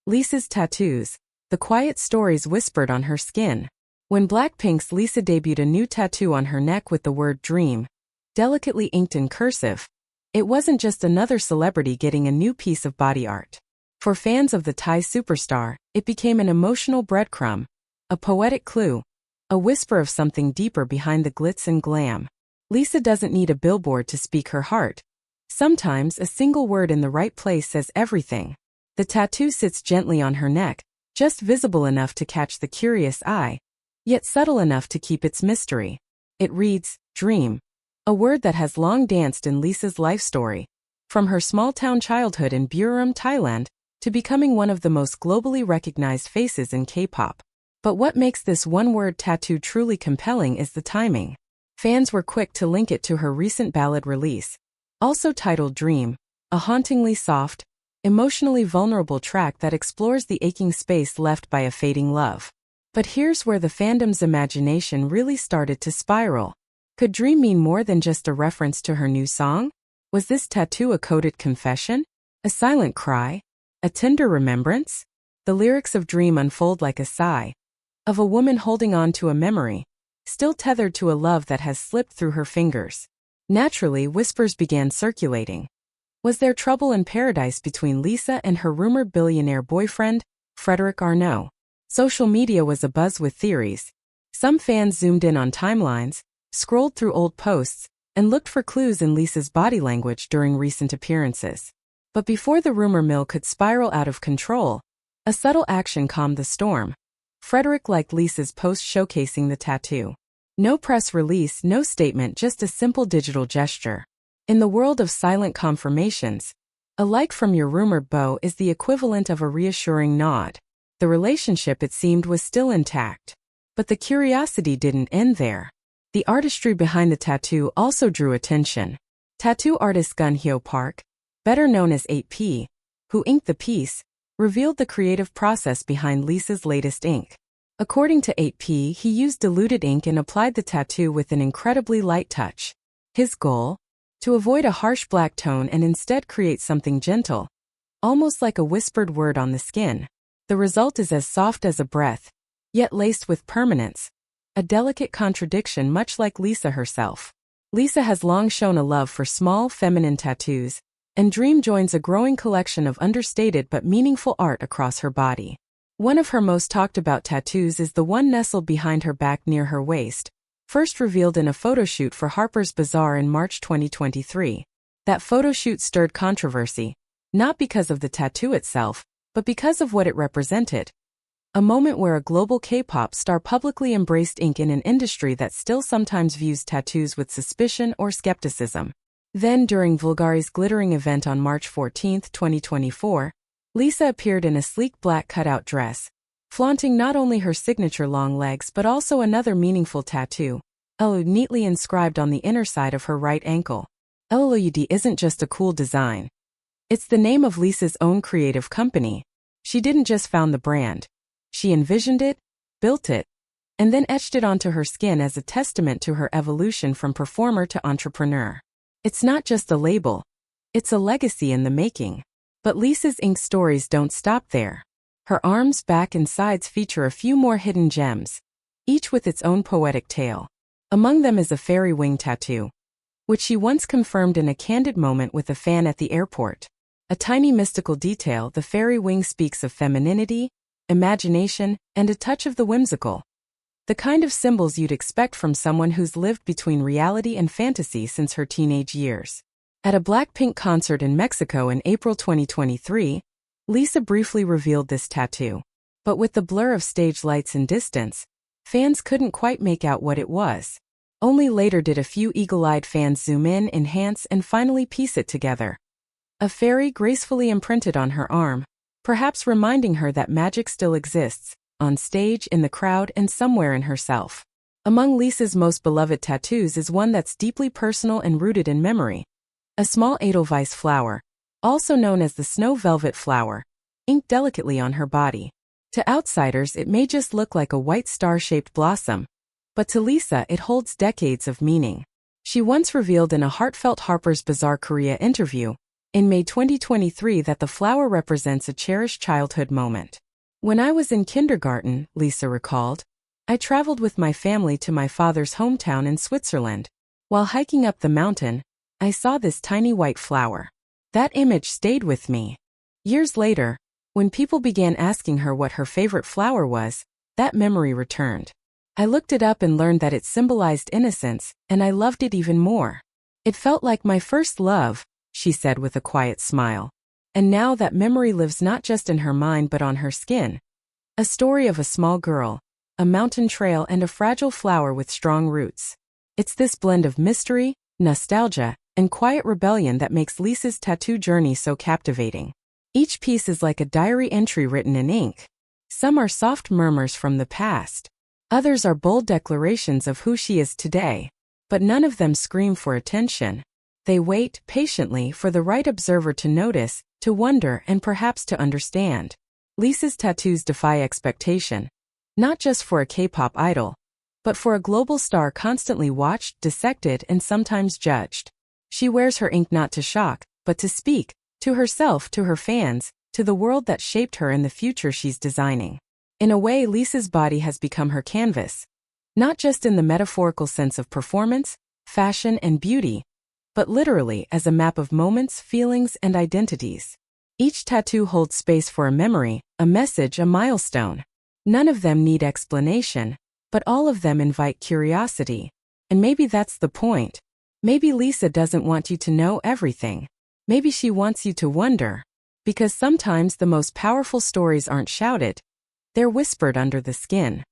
Lisa's tattoos, the quiet stories whispered on her skin. When Blackpink's Lisa debuted a new tattoo on her neck with the word dream, delicately inked in cursive, it wasn't just another celebrity getting a new piece of body art. For fans of the Thai superstar, it became an emotional breadcrumb, a poetic clue, a whisper of something deeper behind the glitz and glam. Lisa doesn't need a billboard to speak her heart. Sometimes a single word in the right place says everything. The tattoo sits gently on her neck, just visible enough to catch the curious eye, yet subtle enough to keep its mystery. It reads, dream, a word that has long danced in Lisa's life story, from her small-town childhood in Buram, Thailand, to becoming one of the most globally recognized faces in K-pop. But what makes this one-word tattoo truly compelling is the timing. Fans were quick to link it to her recent ballad release, also titled Dream, a hauntingly soft, emotionally vulnerable track that explores the aching space left by a fading love. But here's where the fandom's imagination really started to spiral. Could Dream mean more than just a reference to her new song? Was this tattoo a coded confession? A silent cry? A tender remembrance? The lyrics of Dream unfold like a sigh, of a woman holding on to a memory, still tethered to a love that has slipped through her fingers. Naturally, whispers began circulating. Was there trouble in paradise between Lisa and her rumored billionaire boyfriend, Frédéric Arnault? Social media was abuzz with theories. Some fans zoomed in on timelines, scrolled through old posts, and looked for clues in Lisa's body language during recent appearances. But before the rumor mill could spiral out of control, a subtle action calmed the storm. Frédéric liked Lisa's post showcasing the tattoo. No press release, no statement, just a simple digital gesture. In the world of silent confirmations, a like from your rumored beau is the equivalent of a reassuring nod. The relationship, it seemed, was still intact. But the curiosity didn't end there. The artistry behind the tattoo also drew attention. Tattoo artist Gun Hyo Park, better known as 8P, who inked the piece, revealed the creative process behind Lisa's latest ink. According to 8P, he used diluted ink and applied the tattoo with an incredibly light touch. His goal? To avoid a harsh black tone and instead create something gentle, almost like a whispered word on the skin. The result is as soft as a breath, yet laced with permanence, a delicate contradiction much like Lisa herself. Lisa has long shown a love for small, feminine tattoos, and Dream joins a growing collection of understated but meaningful art across her body. One of her most talked about tattoos is the one nestled behind her back near her waist, first revealed in a photoshoot for Harper's Bazaar in March 2023. That photoshoot stirred controversy, not because of the tattoo itself, but because of what it represented. A moment where a global K-pop star publicly embraced ink in an industry that still sometimes views tattoos with suspicion or skepticism. Then, during Vulgari's glittering event on March 14, 2024, Lisa appeared in a sleek black cutout dress, flaunting not only her signature long legs but also another meaningful tattoo, LLOUD, neatly inscribed on the inner side of her right ankle. LLOUD isn't just a cool design. It's the name of Lisa's own creative company. She didn't just found the brand. She envisioned it, built it, and then etched it onto her skin as a testament to her evolution from performer to entrepreneur. It's not just a label. It's a legacy in the making. But Lisa's ink stories don't stop there. Her arms, back, and sides feature a few more hidden gems, each with its own poetic tale. Among them is a fairy wing tattoo, which she once confirmed in a candid moment with a fan at the airport. A tiny mystical detail, the fairy wing speaks of femininity, imagination, and a touch of the whimsical. The kind of symbols you'd expect from someone who's lived between reality and fantasy since her teenage years. At a Blackpink concert in Mexico in April 2023, Lisa briefly revealed this tattoo. But with the blur of stage lights and distance, fans couldn't quite make out what it was. Only later did a few eagle-eyed fans zoom in, enhance, and finally piece it together. A fairy gracefully imprinted on her arm, perhaps reminding her that magic still exists, on stage, in the crowd, and somewhere in herself. Among Lisa's most beloved tattoos is one that's deeply personal and rooted in memory. A small edelweiss flower, also known as the snow velvet flower, inked delicately on her body. To outsiders, it may just look like a white star-shaped blossom, but to Lisa, it holds decades of meaning. She once revealed in a heartfelt Harper's Bazaar Korea interview, in May 2023 that the flower represents a cherished childhood moment. When I was in kindergarten, Lisa recalled, I traveled with my family to my father's hometown in Switzerland. While hiking up the mountain, I saw this tiny white flower. That image stayed with me. Years later, when people began asking her what her favorite flower was, that memory returned. I looked it up and learned that it symbolized innocence, and I loved it even more. It felt like my first love, she said with a quiet smile. And now that memory lives not just in her mind but on her skin. A story of a small girl, a mountain trail, and a fragile flower with strong roots. It's this blend of mystery, nostalgia, and quiet rebellion that makes Lisa's tattoo journey so captivating. Each piece is like a diary entry written in ink. Some are soft murmurs from the past. Others are bold declarations of who she is today. But none of them scream for attention. They wait patiently for the right observer to notice, to wonder, and perhaps to understand. Lisa's tattoos defy expectation. Not just for a K-pop idol, but for a global star constantly watched, dissected, and sometimes judged. She wears her ink not to shock, but to speak, to herself, to her fans, to the world that shaped her and the future she's designing. In a way, Lisa's body has become her canvas. Not just in the metaphorical sense of performance, fashion, and beauty, but literally as a map of moments, feelings, and identities. Each tattoo holds space for a memory, a message, a milestone. None of them need explanation, but all of them invite curiosity. And maybe that's the point. Maybe Lisa doesn't want you to know everything. Maybe she wants you to wonder. Because sometimes the most powerful stories aren't shouted. They're whispered under the skin.